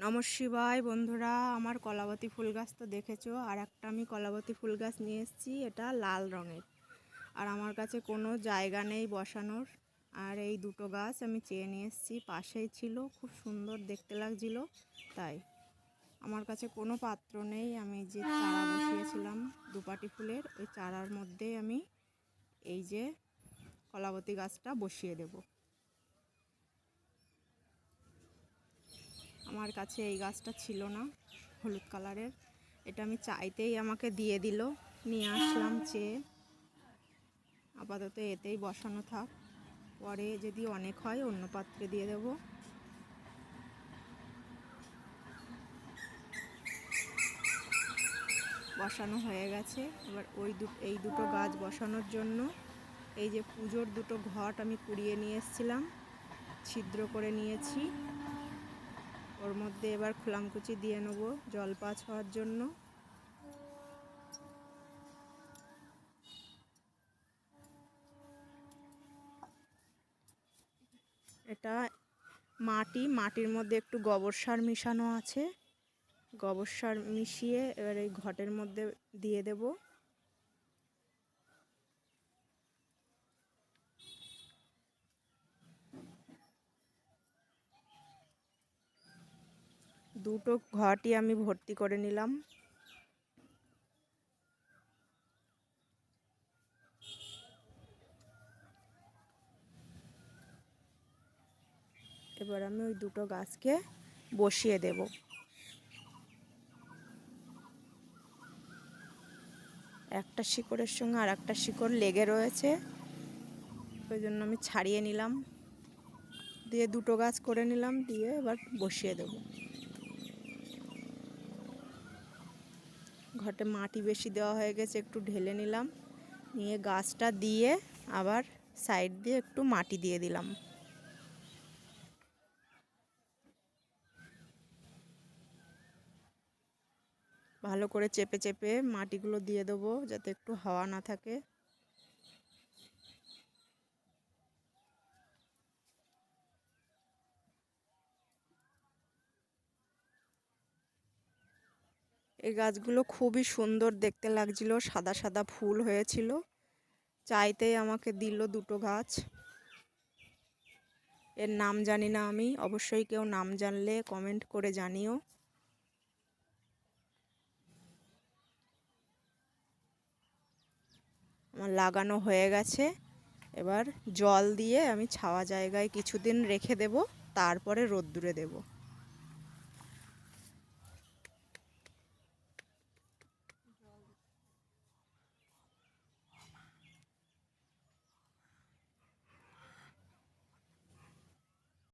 নমঃ শিবায় বন্ধুরা, আমার কলাবতী ফুল গাছ তো দেখেছো। আর একটা আমি কলাবতী ফুল গাছ নিয়ে এসেছি, এটা লাল রঙের। আর আমার কাছে কোনো জায়গা নেই বসানোর। আর এই দুটো গাছ আমি চেয়ে নিয়ে এসেছি, পাশেই ছিল, খুব সুন্দর দেখতে লাগছিল। তাই আমার কাছে কোনো পাত্র নেই। আমি যে চারা বসিয়েছিলাম দুপাটি ফুলের, ওই চারার মধ্যে আমি এই যে কলাবতী গাছটা বসিয়ে দেব। আমার কাছে এই গাছটা ছিল না, হলুদ কালারের। এটা আমি চাইতেই আমাকে দিয়ে দিল, নিয়ে আসলাম চেয়ে। আপাতত এতেই বসানো থাক, পরে যদি অনেক হয় অন্য পাত্রে দিয়ে দেব। বসানো হয়ে গেছে। এবার এই দুটো গাছ বসানোর জন্য এই যে পুজোর দুটো ঘট আমি কুড়িয়ে নিয়ে এসেছিলাম, ছিদ্র করে নিয়েছি। ওর মধ্যে এবার খোলামকুচি দিয়ে নেব জল পাঁচ হওয়ার জন্য। এটা মাটির মধ্যে একটু গোবর সার মিশানো আছে। গোবর সার মিশিয়ে এবার এই ঘটের মধ্যে দিয়ে দেব। দুটো ঘটই আমি ভর্তি করে নিলাম। এবার আমি ওই দুটো গাছকে বসিয়ে দেব। একটা শিকড়ের সঙ্গে আর একটা শিকড় লেগে রয়েছে, ওই জন্য আমি ছাড়িয়ে নিলাম, দিয়ে দুটো গাছ করে নিলাম, দিয়ে এবার বসিয়ে দেব। ঘটে মাটি বেশি দেওয়া হয়ে গেছে, একটু ঢেলে নিলাম, নিয়ে গাছটা দিয়ে আবার সাইড দিয়ে একটু মাটি দিয়ে দিলাম। ভালো করে চেপে চেপে মাটিগুলো দিয়ে দেবো, যাতে একটু হাওয়া না থাকে। এই গাছগুলো খুবই সুন্দর দেখতে লাগছিল, সাদা সাদা ফুল হয়েছিল। চাইতেই আমাকে দিল দুটো গাছ। এর নাম জানি না আমি, অবশ্যই কেউ নাম জানলে কমেন্ট করে জানিও। আমার লাগানো হয়ে গেছে। এবার জল দিয়ে আমি ছাওয়া জায়গায় কিছুদিন রেখে দেব, তারপরে রোদ্দুরে দেব।